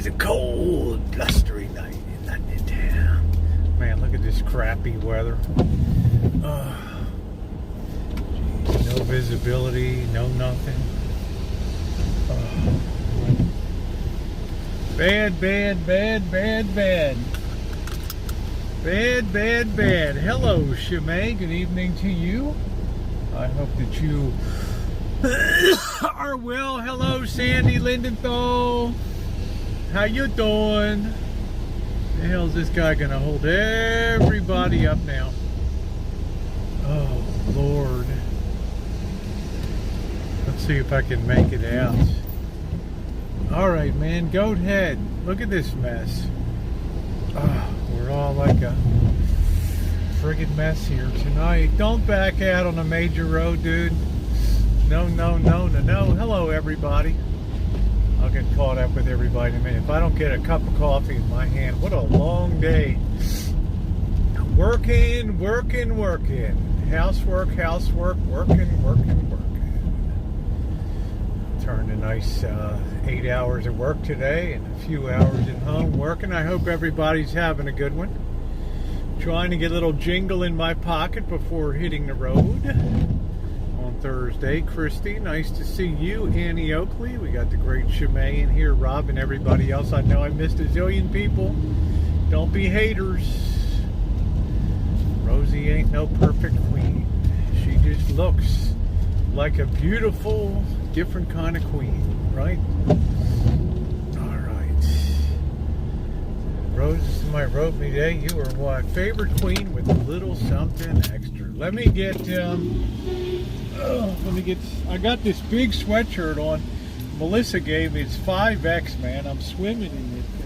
is a cold, blustery night in London town. Man, look at this crappy weather. Geez, no visibility, no nothing. Bad, bad, bad, bad, bad. Bad, bad, bad. Hello, Shimei. Good evening to you. I hope that you are well. Hello, Sandy Lindenthal. How you doing? The hell's this guy gonna hold everybody up now? Oh, Lord. Let's see if I can make it out. All right, man. Goat head. Look at this mess. We're all like a friggin' mess here tonight. Don't back out on a major road, dude. No, no, no, no, no. Hello, everybody. I'll get caught up with everybody in a minute. If I don't get a cup of coffee in my hand, what a long day. Working, working, working. Housework, housework, working, working, working. Turned a nice 8 hours at work today and a few hours at home working. I hope everybody's having a good one. Trying to get a little jingle in my pocket before hitting the road on Thursday. Christy, nice to see you. Annie Oakley, we got the great Shimei in here. Rob and everybody else. I know I missed a zillion people. Don't be haters. Rosie ain't no perfect queen. She just looks like a beautiful, different kind of queen, right? All right. Rose, somebody wrote me today, you are what? Favorite queen with a little something extra. Let me get, I got this big sweatshirt on. Melissa gave me, it's 5X, man. I'm swimming in this thing.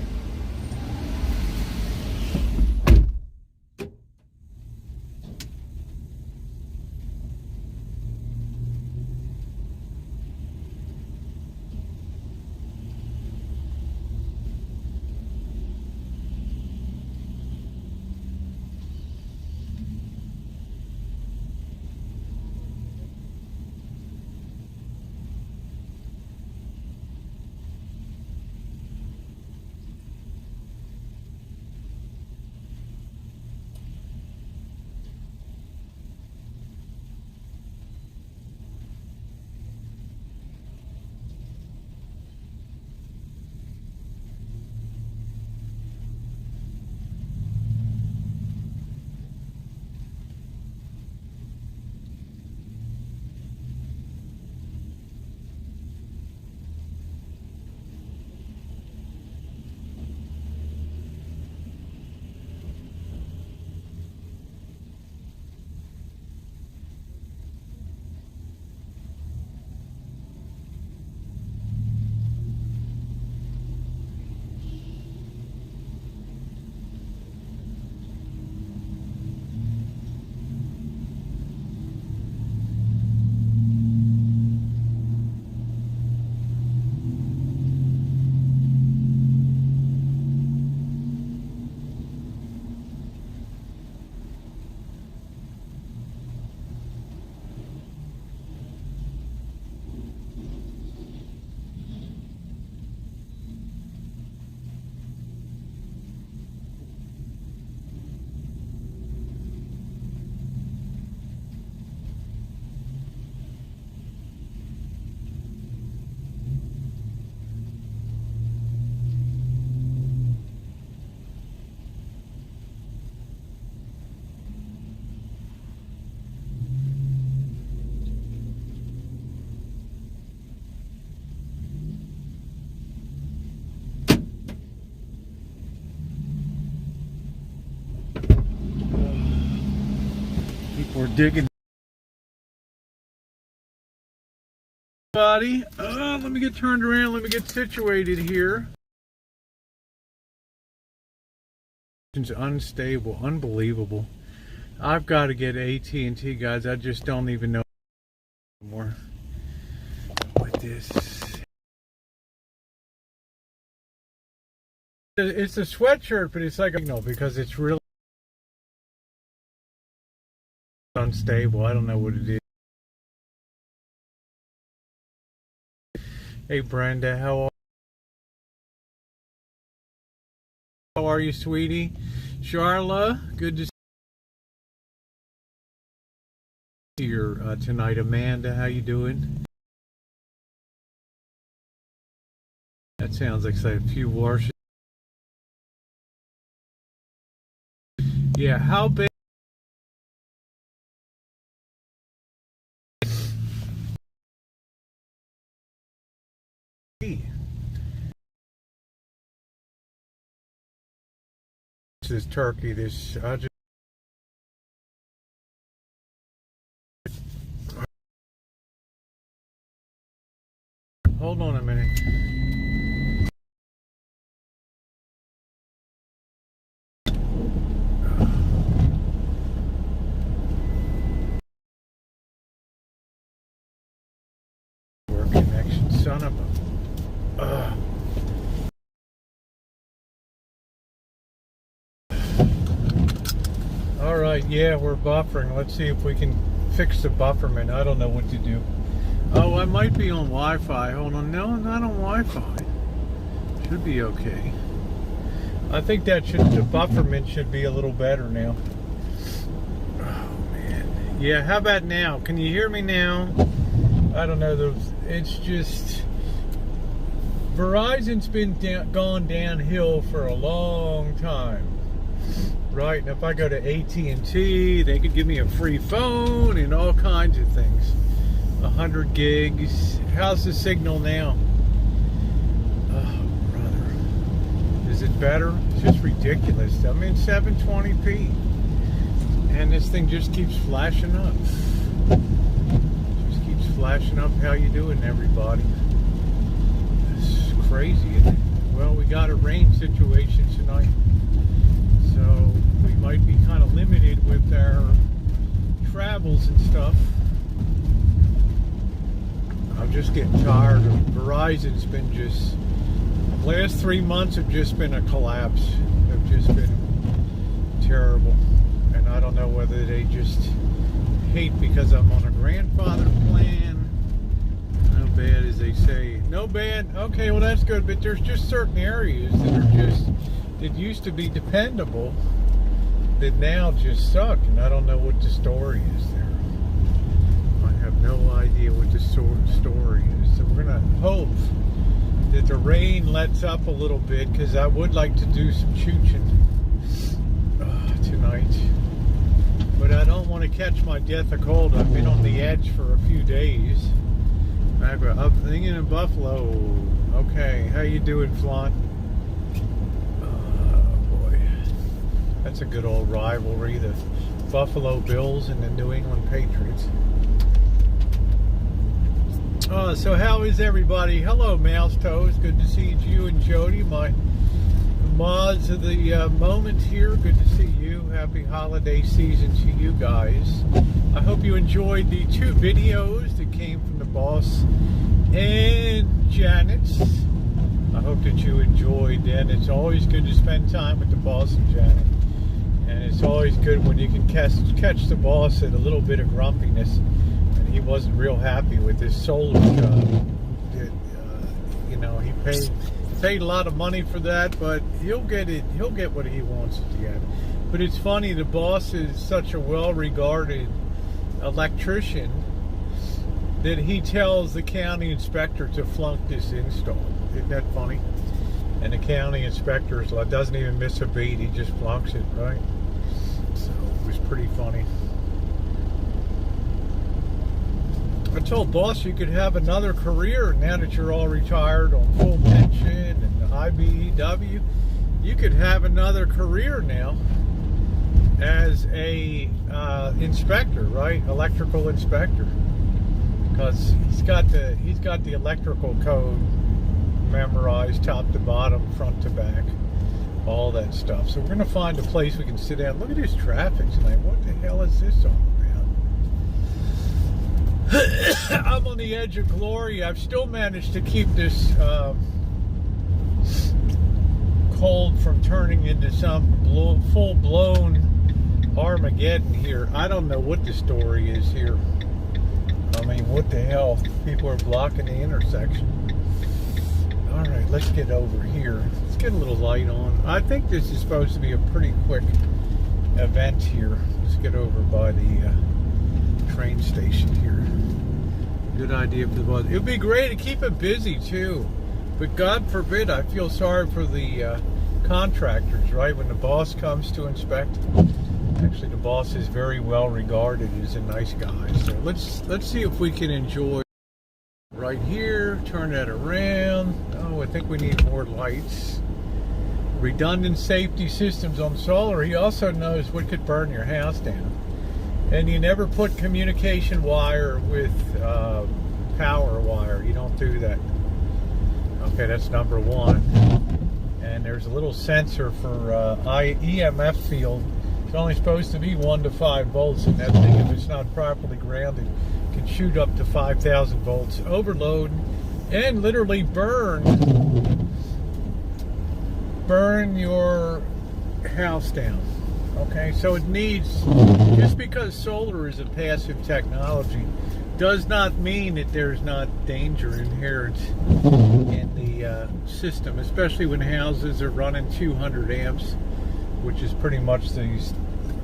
We're digging. Buddy, let me get turned around. Let me get situated here. It's unstable, unbelievable. I've got to get AT&T, guys. I just don't even know anymore with this. It's a sweatshirt, but it's like, you know, because it's really unstable. I don't know what it is. Hey Brenda, how are you? are you, sweetie? Charla, good to see you here tonight. Amanda, how you doing? That sounds like a few washes. Yeah, how big? This turkey, this I just hold on a minute. Work connection, son of a. All right, yeah, we're buffering. Let's see if we can fix the bufferment. I don't know what to do. Oh, I might be on Wi-Fi. Hold on. No, I'm not on Wi-Fi. Should be okay. I think the bufferment should be a little better now. Oh, man. Yeah, how about now? Can you hear me now? I don't know. It's just... Verizon's been gone downhill for a long time. Right, and if I go to AT&T, they could give me a free phone and all kinds of things. 100 gigs. How's the signal now? Oh, brother. Is it better? It's just ridiculous. I'm in 720p. And this thing just keeps flashing up. Just keeps flashing up. How you doing, everybody? It's crazy, isn't it? Well, we got a rain situation tonight. So we might be kind of limited with our travels and stuff. I'm just getting tired of Verizon's been just, the last 3 months have just been a collapse. They've just been terrible. And I don't know whether they just hate because I'm on a grandfather plan. No bad, as they say. No bad? Okay, well that's good, but there's just certain areas that are just, that used to be dependable, that now just suck, and I don't know what the story is there. I have no idea what the story is. So we're gonna hope that the rain lets up a little bit, because I would like to do some chooching tonight. But I don't want to catch my death of cold. I've been on the edge for a few days. I'm thinking in Buffalo. Okay, how you doing, Flaunt? That's a good old rivalry, the Buffalo Bills and the New England Patriots. So how is everybody? Hello, Mouse Toes. Good to see you and Jody, my mods of the moment here. Good to see you. Happy holiday season to you guys. I hope you enjoyed the 2 videos that came from the boss and Janet's. I hope that you enjoyed that. It's always good to spend time with the boss and Janet. And it's always good when you can catch the boss at a little bit of grumpiness. And he wasn't real happy with his solar job. You know, he paid a lot of money for that, but he'll get it. He'll get what he wants to get. But it's funny, the boss is such a well-regarded electrician that he tells the county inspector to flunk this install. Isn't that funny? And the county inspector doesn't even miss a beat. He just flunks it, right? So it was pretty funny. I told boss you could have another career now that you're all retired on full pension and the IBEW. You could have another career now as a inspector, right? Electrical inspector, because he's got the electrical code memorized top to bottom, front to back, all that stuff. So we're going to find a place we can sit down. Look at this traffic tonight. What the hell is this all about? I'm on the edge of glory. I've still managed to keep this cold from turning into some full-blown Armageddon here. I don't know what the story is here. I mean, what the hell? People are blocking the intersection. All right, let's get over here. let's get a little light on. I think this is supposed to be a pretty quick event here. Let's get over by the train station here. Good idea for the boss. It would be great to keep it busy too, but God forbid, I feel sorry for the contractors, right? When the boss comes to inspect. Actually, the boss is very well regarded. He's a nice guy. So let's see if we can enjoy right here. Turn that around. Oh, I think we need more lights. Redundant safety systems on solar. He also knows what could burn your house down. And you never put communication wire with power wire. You don't do that. Okay, that's number one. And there's a little sensor for EMF field. It's only supposed to be 1 to 5 volts, and that thing, if it's not properly grounded, can shoot up to 5,000 volts, overload, and literally burn your house down. Okay, so it needs, just because solar is a passive technology does not mean that there's not danger inherent in the system, especially when houses are running 200 amps, which is pretty much the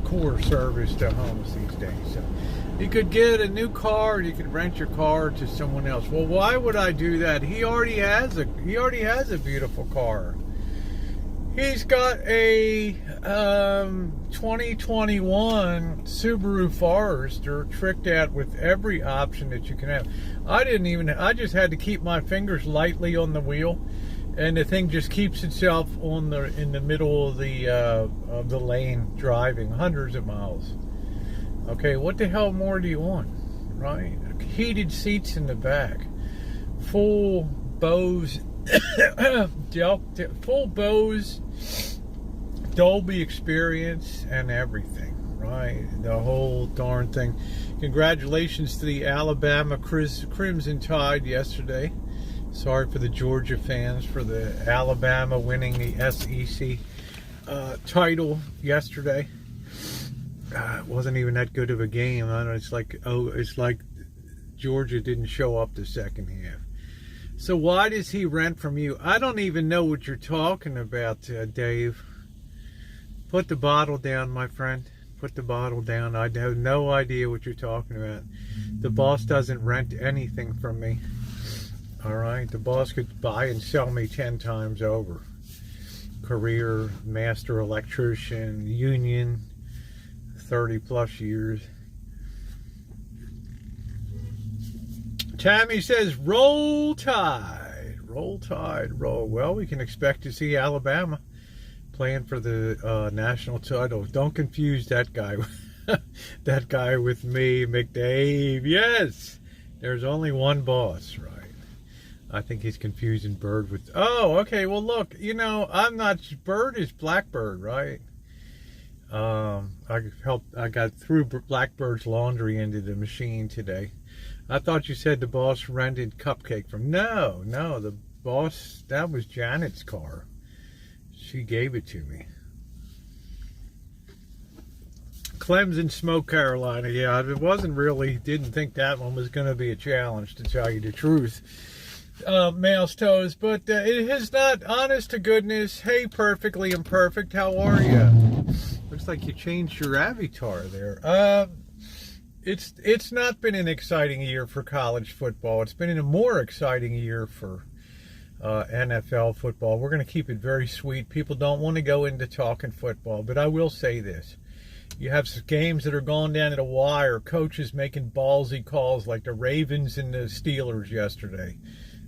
core service to homes these days. So you could get a new car, you could rent your car to someone else. Well, why would I do that? He already has a beautiful car. He's got a 2021 Subaru Forester tricked out with every option that you can have. I just had to keep my fingers lightly on the wheel, and the thing just keeps itself in the middle of the lane, driving hundreds of miles. Okay, what the hell more do you want, right? Heated seats in the back, full Bose Dolby experience and everything, right? The whole darn thing. Congratulations to the Alabama Crimson Tide yesterday. Sorry for the Georgia fans for the Alabama winning the SEC title yesterday. It wasn't even that good of a game. I know, it's like Georgia didn't show up the second half. So why does he rent from you? I don't even know what you're talking about, Dave. Put the bottle down, my friend. Put the bottle down. I have no idea what you're talking about. The boss doesn't rent anything from me. All right? The boss could buy and sell me 10 times over. Career, master electrician, union, 30 plus years. Tammy says, roll tide. Roll tide, roll. Well, we can expect to see Alabama playing for the national title. Don't confuse that guy that guy with me, McDave. Yes, there's only one boss, right? I think he's confusing Bird with... Oh, okay, well, look, you know, I'm not... Bird is Blackbird, right? I got threw Blackbird's laundry into the machine today. I thought you said the boss rented Cupcake from... No, the boss... That was Janet's car. She gave it to me. Clemson Smoke Carolina. Yeah, it wasn't really... Didn't think that one was going to be a challenge, to tell you the truth. Mouse Toes. But it is not, honest to goodness. Hey, Perfectly Imperfect. How are you? Looks like you changed your avatar there. It's not been an exciting year for college football. It's been a more exciting year for NFL football. We're going to keep it very sweet. People don't want to go into talking football, but I will say this. You have games that are going down to the wire, coaches making ballsy calls like the Ravens and the Steelers yesterday.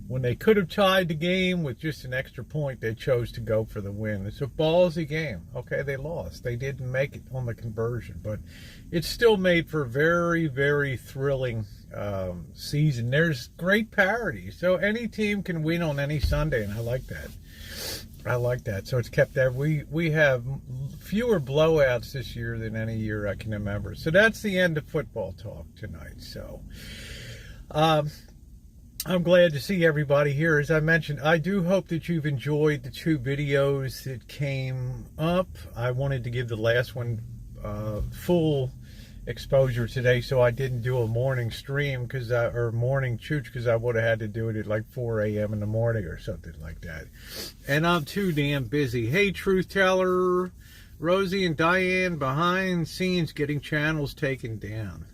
When they could have tied the game with just an extra point, they chose to go for the win. It's a ballsy game. Okay, they lost. They didn't make it on the conversion, but it's still made for a very, very thrilling season. There's great parity, so any team can win on any Sunday, and I like that. So it's kept that. We have fewer blowouts this year than any year I can remember. So that's the end of football talk tonight. So I'm glad to see everybody here. As I mentioned, I do hope that you've enjoyed the 2 videos that came up. I wanted to give the last one full exposure today, so I didn't do a morning stream or morning chooch, because I would have had to do it at like 4 a.m. in the morning or something like that. And I'm too damn busy. Hey, Truth Teller, Rosie and Diane behind scenes getting channels taken down.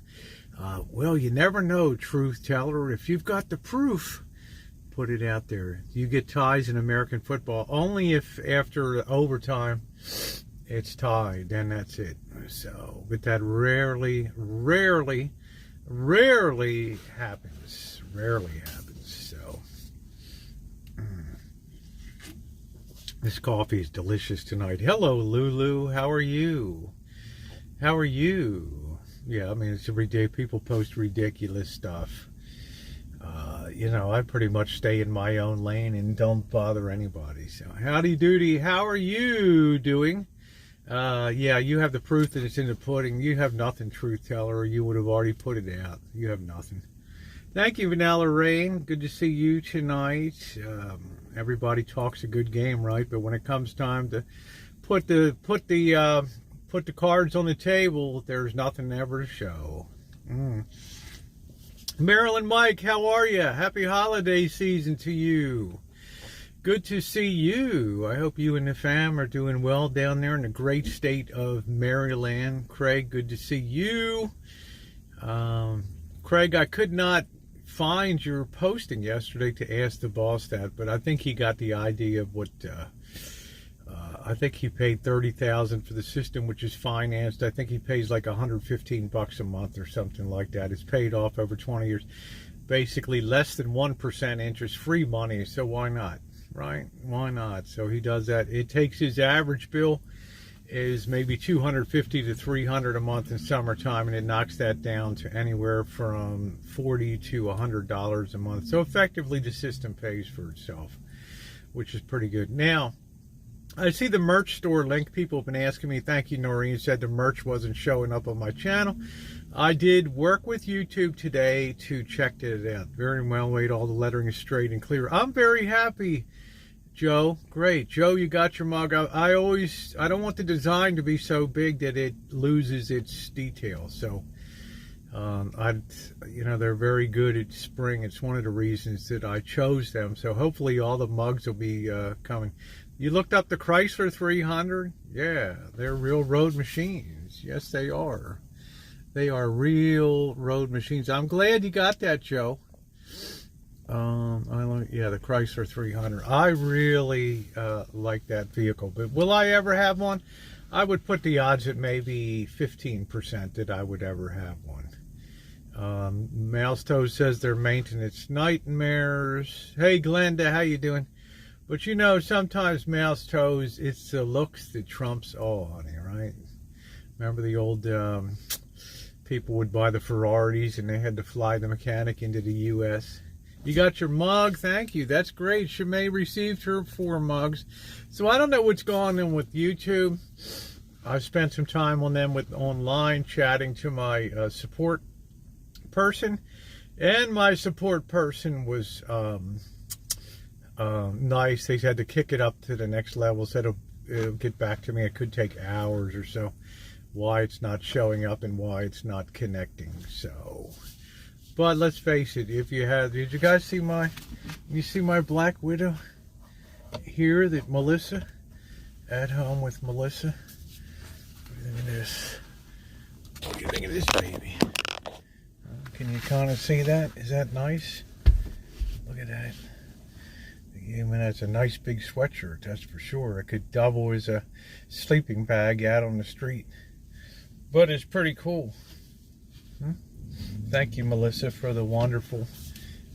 Well, you never know, Truth Teller. If you've got the proof, put it out there. You get ties in American football only if after overtime it's tied, then that's it. So, but that rarely happens. Rarely happens. So, this coffee is delicious tonight. Hello, Lulu. How are you? How are you? Yeah, I mean, it's every day people post ridiculous stuff. You know, I pretty much stay in my own lane and don't bother anybody. So, howdy doody. How are you doing? Yeah, you have the proof that it's in the pudding. You have nothing, Truth Teller, or you would have already put it out. You have nothing. Thank you, Vanilla Rain. Good to see you tonight. Everybody talks a good game, right? But when it comes time to put the cards on the table, there's nothing ever to show. Marilyn Mike, how are you? Happy holiday season to you. Good to see you. I hope you and the fam are doing well down there in the great state of Maryland. Craig, good to see you. Craig, I could not find your posting yesterday to ask the boss that, but I think he got the idea of what, I think he paid $30,000 for the system, which is financed. I think he pays like $115 a month or something like that. It's paid off over 20 years. Basically less than 1% interest, free money, so why not? Right? Why not? So he does that. It takes his average bill is maybe $250 to $300 a month in summertime, and it knocks that down to anywhere from $40 to $100 a month. So effectively, the system pays for itself, which is pretty good. Now, I see the merch store link. People have been asking me. Thank you, Noreen. Said the merch wasn't showing up on my channel. I did work with YouTube today to check it out. Very well made. All the lettering is straight and clear. I'm very happy, Joe. Great. Joe, you got your mug. I don't want the design to be so big that it loses its detail. So, they're very good at spring. It's one of the reasons that I chose them. So hopefully all the mugs will be coming. You looked up the Chrysler 300? Yeah, they're real road machines. Yes, they are. They are real road machines. I'm glad you got that, Joe. The Chrysler 300. I really like that vehicle. But will I ever have one? I would put the odds at maybe 15% that I would ever have one. Mouse Toes says they're maintenance nightmares. Hey, Glenda, how you doing? But you know, sometimes Mouse Toes, it's the looks that trumps all, honey, right? Remember the old people would buy the Ferraris and they had to fly the mechanic into the U.S. You got your mug, thank you. That's great. Shemay received her 4 mugs. So I don't know what's going on with YouTube. I've spent some time on them online chatting to my support person, and my support person was nice. They had to kick it up to the next level, said it'll get back to me. It could take hours or so, why it's not showing up and why it's not connecting. So, but let's face it, did you guys see my Black Widow here, that Melissa, at home with Melissa? Look at this. What do you think of this baby? Can you kind of see that? Is that nice? Look at that. I mean, that's a nice big sweatshirt, that's for sure. It could double as a sleeping bag out on the street. But it's pretty cool. Thank you, Melissa, for the wonderful,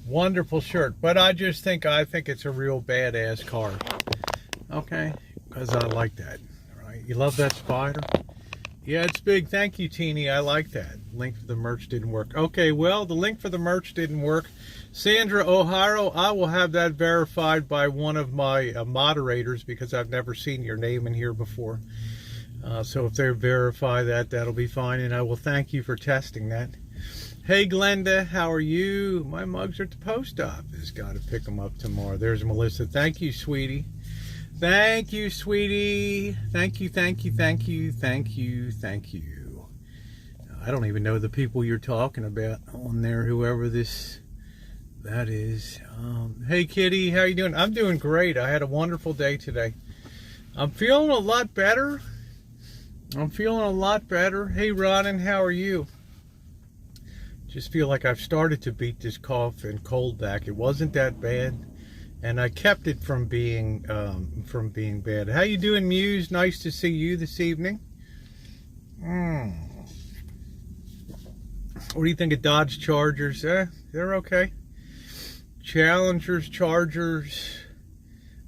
wonderful shirt. But I think it's a real badass car. Okay? Because I like that. Right? You love that spider? Yeah, it's big. Thank you, Teeny. I like that. Link for the merch didn't work. Okay, well, the link for the merch didn't work. Sandra O'Hara, I will have that verified by one of my moderators, because I've never seen your name in here before. So if they verify that, that'll be fine, and I will thank you for testing that. Hey, Glenda, how are you? My mugs are at the post office. Got to pick them up tomorrow. There's Melissa. Thank you, sweetie. Thank you, sweetie. Thank you, thank you, thank you, thank you, thank you. I don't even know the people you're talking about on there, whoever that is. Hey, Kitty, how you doing? I'm doing great. I had a wonderful day today. I'm feeling a lot better. Hey, Ronan, how are you? Just feel like I've started to beat this cough and cold back. It wasn't that bad, and I kept it from being bad. How you doing, Muse? Nice to see you this evening. What do you think of Dodge Chargers? They're okay. Challengers, Chargers.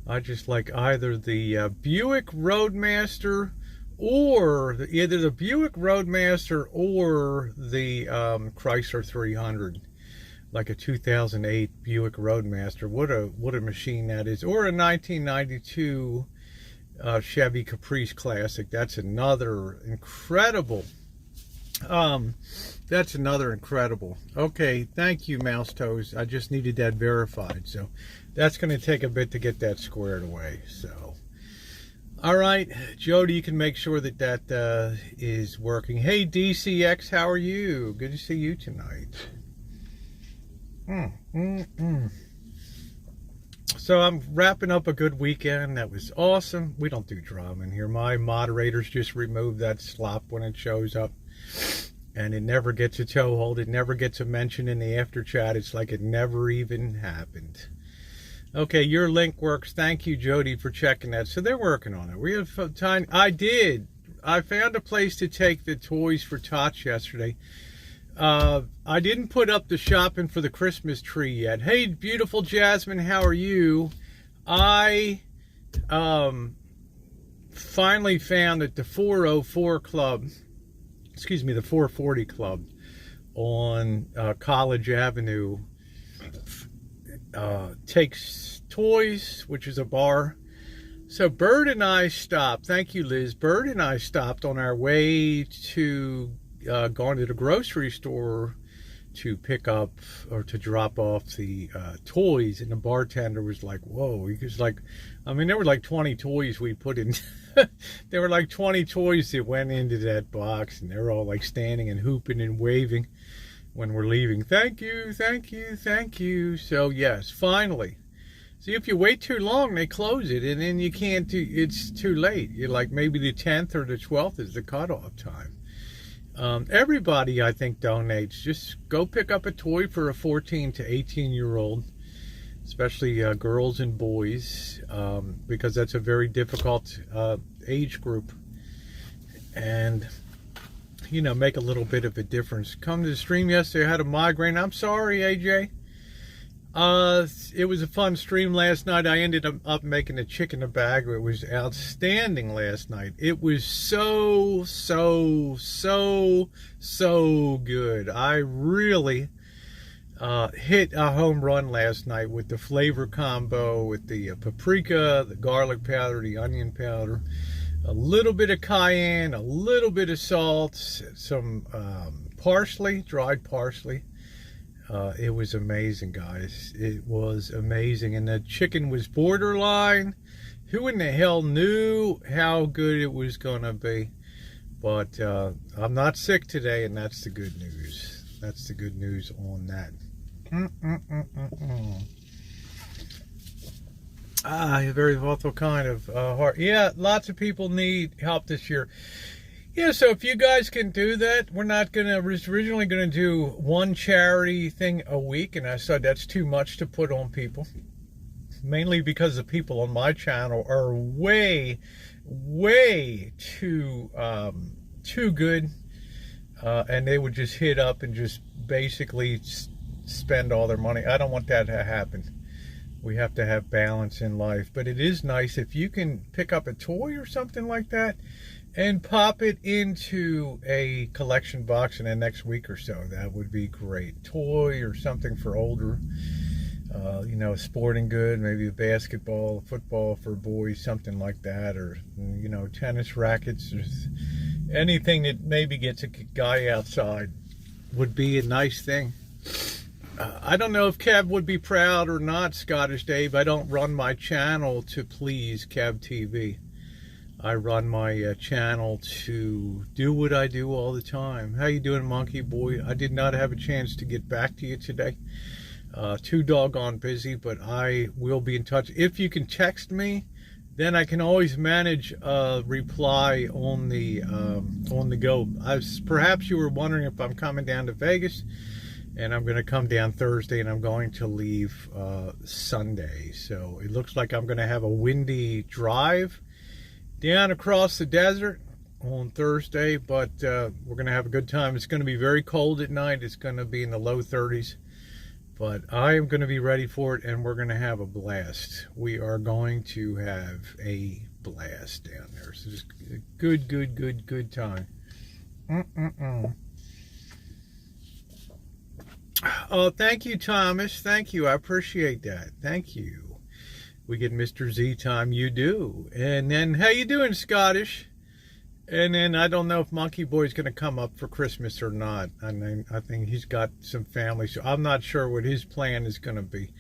I just like either the Buick Roadmaster or either the Buick Roadmaster or the Chrysler 300, like a 2008 Buick Roadmaster. What a machine that is. Or a 1992 Chevy Caprice Classic. That's another incredible. Okay, thank you, Mouse Toes. I just needed that verified, so that's going to take a bit to get that squared away. So, all right, Jody, you can make sure that is working. Hey, DCX, how are you? Good to see you tonight. So I'm wrapping up a good weekend. That was awesome. We don't do drama in here. My moderators just remove that slop when it shows up. And it never gets a toehold. It never gets a mention in the after chat. It's like it never even happened. Okay, your link works. Thank you, Jody, for checking that. So they're working on it. We have time. I found a place to take the toys for Tots yesterday. I didn't put up the shopping for the Christmas tree yet. Hey, beautiful Jasmine, how are you? I finally found that the 404 Club, the 440 Club on College Avenue takes toys, which is a bar. So Bird and I stopped. Thank you, Liz. Bird and I stopped on our way to going to the grocery store to pick up or to drop off the toys, and the bartender was like, whoa. He was like, there were like 20 toys we put in. There were like 20 toys that went into that box, and they were all like standing and hooping and waving when we're leaving. Thank you, thank you, thank you. So yes, finally. See, if you wait too long, they close it, and then you can't do, it's too late. You're like, maybe the 10th or the 12th is the cutoff time. Everybody, I think, donates. Just go pick up a toy for a 14 to 18-year-old, especially girls and boys, because that's a very difficult age group. And, make a little bit of a difference. Come to the stream yesterday. I had a migraine. I'm sorry, AJ. It was a fun stream last night. I ended up making a chicken a bag. It was outstanding last night. It was so good. I really hit a home run last night with the flavor combo, with the paprika, the garlic powder, the onion powder, a little bit of cayenne, a little bit of salt, some parsley, dried parsley. It was amazing, guys. It was amazing. And the chicken was borderline. Who in the hell knew how good it was going to be? But I'm not sick today, and that's the good news. That's the good news on that. A very awful kind of heart. Yeah, lots of people need help this year. Yeah, so if you guys can do that, we're originally going to do one charity thing a week, and I said that's too much to put on people. Mainly because the people on my channel are way too good, and they would just hit up and just basically spend all their money. I don't want that to happen. We have to have balance in life. But it is nice if you can pick up a toy or something like that and pop it into a collection box in the next week or so. That would be great. Toy or something for older, a sporting good, maybe a basketball, football for boys, something like that, or, tennis rackets, or anything that maybe gets a guy outside would be a nice thing. I don't know if Kev would be proud or not, Scottish Dave. I don't run my channel to please Kev TV. I run my channel to do what I do all the time. How you doing, Monkey Boy? I did not have a chance to get back to you today. Too doggone busy, but I will be in touch. If you can text me, then I can always manage a reply on the go. Perhaps you were wondering if I'm coming down to Vegas, and I'm going to come down Thursday, and I'm going to leave Sunday. So it looks like I'm going to have a windy drive down across the desert on Thursday, but we're going to have a good time. It's going to be very cold at night. It's going to be in the low 30s, but I am going to be ready for it, and we're going to have a blast. We are going to have a blast down there. So just a good time. Oh, thank you, Thomas. Thank you. I appreciate that. Thank you. We get Mr. Z time. You do. And then, how you doing, Scottish? And then I don't know if Monkey Boy's going to come up for Christmas or not. I mean, I think he's got some family, so I'm not sure what his plan is going to be.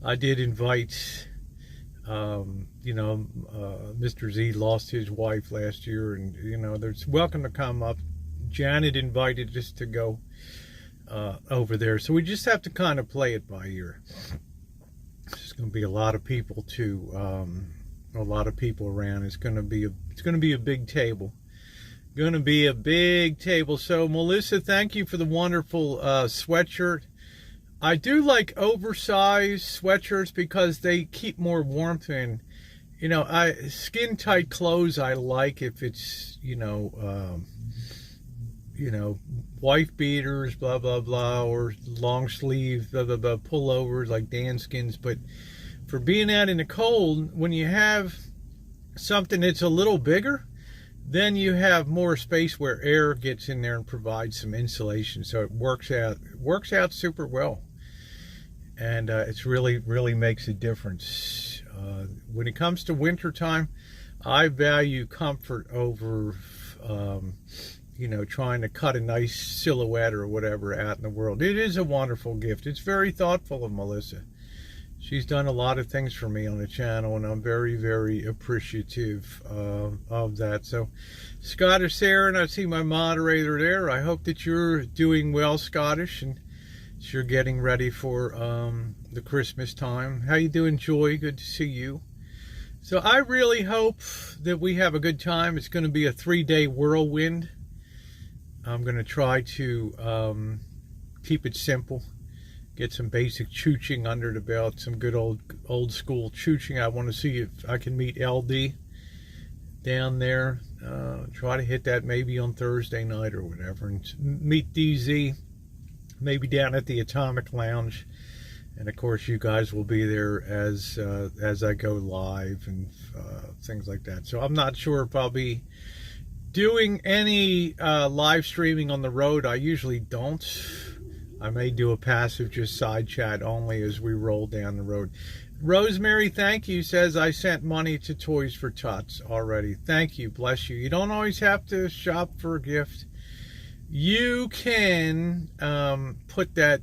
I did invite, Mr. Z lost his wife last year, and, there's welcome to come up. Janet invited us to go over there, so we just have to kind of play it by ear. There's going to be a lot of people too, a lot of people around. It's going to be a big table. Going to be a big table. So Melissa, thank you for the wonderful sweatshirt. I do like oversized sweatshirts because they keep more warmth in. Skin tight clothes I like if it's wife beaters, blah, blah, blah, or long sleeve, blah, blah, blah, pullovers like Dan skins. But for being out in the cold, when you have something that's a little bigger, then you have more space where air gets in there and provides some insulation. So it works out super well. And it's really makes a difference. When it comes to wintertime, I value comfort over trying to cut a nice silhouette or whatever out in the world. It is a wonderful gift. It's very thoughtful of Melissa. She's done a lot of things for me on the channel, and I'm very appreciative of that. So, Scottish Sarah, and I see my moderator there. I hope that you're doing well, Scottish, and you're getting ready for the Christmas time. How you doing, Joy? Good to see you. So I really hope that we have a good time. It's going to be a 3-day whirlwind. I'm going to try to keep it simple, get some basic chooching under the belt, some good old school chooching. I want to see if I can meet LD down there. Try to hit that maybe on Thursday night or whatever, and meet DZ maybe down at the Atomic Lounge. And of course, you guys will be there as I go live and things like that. So I'm not sure if I'll be doing any live streaming on the road. I usually don't. I may do a passive, just side chat only as we roll down the road. Rosemary, thank you, says I sent money to Toys for Tots already. Thank you, bless you. You don't always have to shop for a gift. You can put that,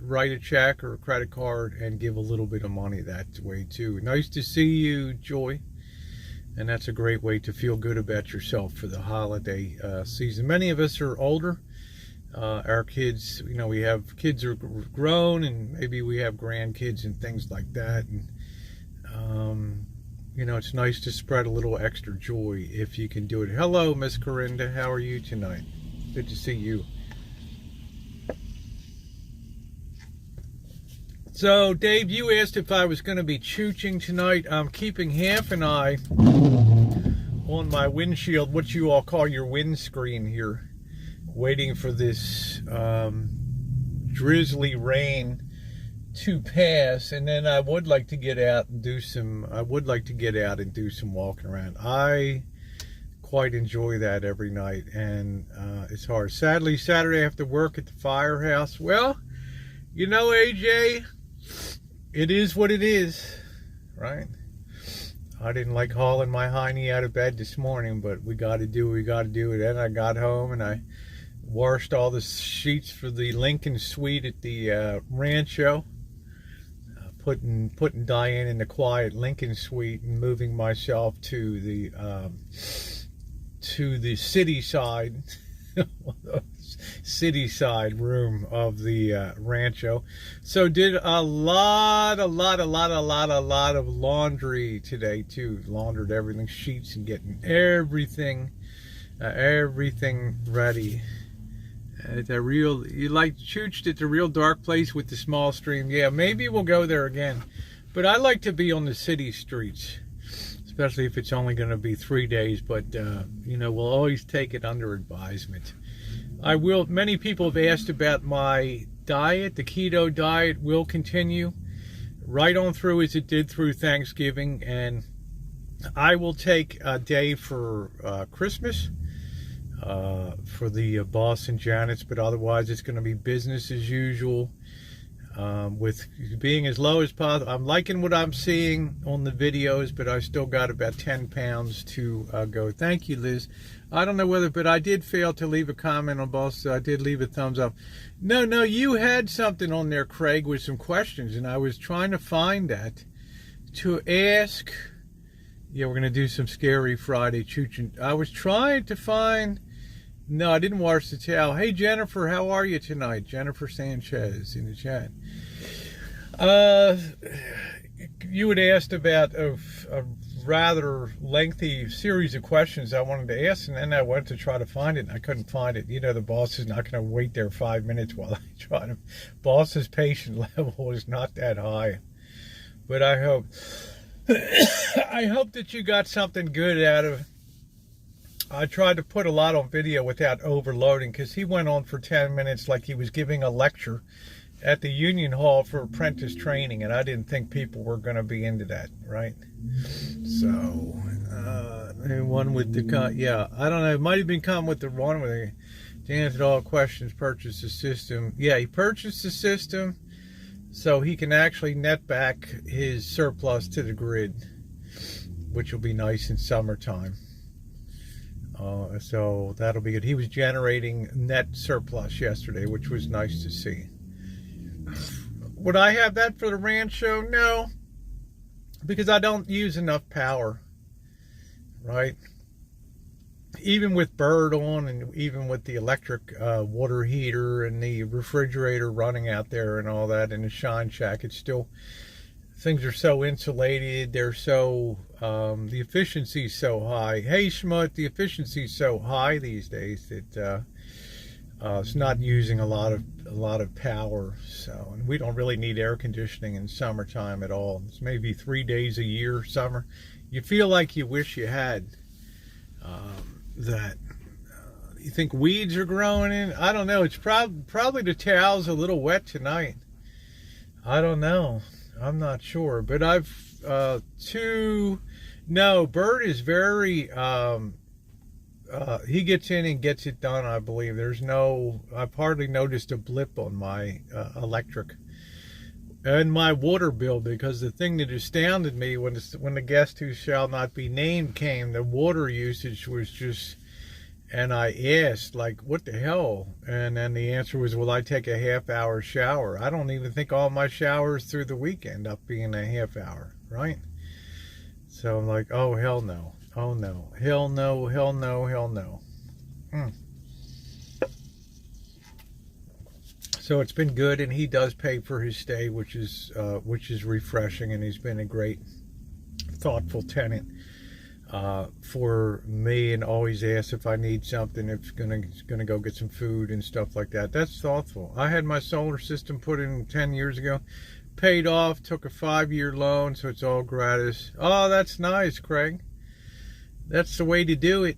write a check or a credit card and give a little bit of money that way too. Nice to see you, Joy. And that's a great way to feel good about yourself for the holiday season. Many of us are older. Our kids, we have kids are grown, and maybe we have grandkids and things like that. And, it's nice to spread a little extra joy if you can do it. Hello, Miss Corinda. How are you tonight? Good to see you. So, Dave, you asked if I was going to be chooching tonight. I'm keeping half an eye on my windshield, what you all call your windscreen here, waiting for this drizzly rain to pass, and then I would like to get out and do some walking around. I quite enjoy that every night, and it's hard. Sadly, Saturday I have to work at the firehouse. Well, AJ, it is what it is, right? I didn't like hauling my hiney out of bed this morning, but we got to do what we got to do. And then I got home and I washed all the sheets for the Lincoln suite at the Rancho. putting Diane in the quiet Lincoln suite and moving myself to the city side, city side room of the rancho. So did a lot of laundry today too. Laundered everything, sheets, and getting everything ready. You like chooched at the real dark place with the small stream. Yeah, maybe we'll go there again. But I like to be on the city streets, especially if it's only going to be 3 days. But, we'll always take it under advisement. Many people have asked about my diet. The keto diet will continue right on through as it did through Thanksgiving. And I will take a day for Christmas. For the boss and Janet's, but otherwise it's going to be business as usual, with being as low as possible. I'm liking what I'm seeing on the videos, but I still got about 10 pounds to go. Thank you, Liz. I don't know but I did fail to leave a comment on both, so I did leave a thumbs up. No, you had something on there, Craig, with some questions, and I was trying to find that to ask. Yeah, we're going to do some Scary Friday chooching. I was trying to find... No, I didn't wash the towel. Hey, Jennifer, how are you tonight? Jennifer Sanchez in the chat. You had asked about a rather lengthy series of questions I wanted to ask, and then I went to try to find it, and I couldn't find it. The boss is not going to wait there 5 minutes while I try to... Boss's patient level is not that high. But I hope... I hope that you got something good out of it. I tried to put a lot on video without overloading, because he went on for 10 minutes like he was giving a lecture at the Union Hall for apprentice training, and I didn't think people were going to be into that, right? So, one with the... Yeah, I don't know. It might have been come with the one where to answer all questions, purchase the system. Yeah, he purchased the system so he can actually net back his surplus to the grid, which will be nice in summertime. So that'll be good. He was generating net surplus yesterday, which was nice to see. Would I have that for the rancho? No, because I don't use enough power, right? Even with Bird on, and even with the electric water heater and the refrigerator running out there and all that in the Shine Shack, it's still... Things are so insulated. They're so... the efficiency's so high. Hey, Schmut, the efficiency's so high these days that it's not using a lot of power. So, and we don't really need air conditioning in summertime at all. It's maybe 3 days a year summer. You feel like you wish you had that. You think weeds are growing in? I don't know. It's probably the towel's a little wet tonight. I don't know. I'm not sure, but No, Bird is very, he gets in and gets it done, I believe. I've hardly noticed a blip on my electric and my water bill, because the thing that astounded me when the guest who shall not be named came, the water usage was just... And I asked, like, what the hell? And then the answer was, well, I take a half-hour shower. I don't even think all my showers through the week end up being a half hour, right? So I'm like, oh, hell no. Oh, no. Hell no, hell no, hell no. So it's been good, and he does pay for his stay, which is refreshing, and he's been a great, thoughtful tenant. For me, and always asks if I need something, if gonna go get some food and stuff like that. That's thoughtful. I had my solar system put in 10 years ago, paid off, took a 5-year loan, so it's all gratis. Oh, that's nice, Craig. That's the way to do it.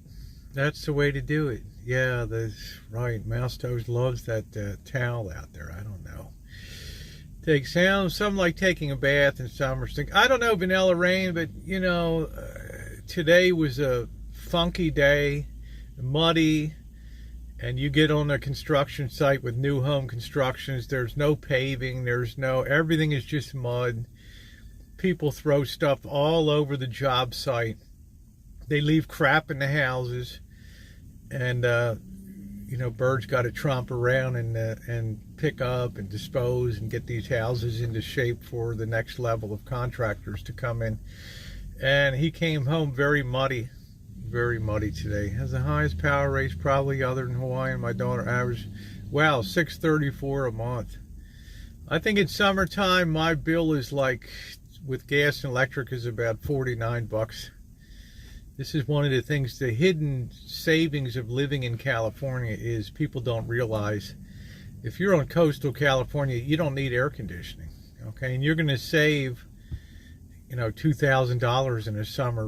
That's the way to do it. Yeah, that's right. Mouse Toes loves that towel out there. I don't know. Some like taking a bath in summer. I don't know, Vanilla Rain, but today was a funky day, muddy, and you get on a construction site with new home constructions. There's no paving. Everything is just mud. People throw stuff all over the job site. They leave crap in the houses. And, you know, birds got to tromp around and pick up and dispose and get these houses into shape for the next level of contractors to come in. And he came home very muddy today. Has the highest power rates probably other than Hawaii. My daughter averaged, wow, $634 a month. I think in summertime my bill is like, with gas and electric, is about $49. This is one of the things, the hidden savings of living in California is people don't realize. If you're on coastal California, you don't need air conditioning, okay? And you're going to save, you know, $2,000 in a summer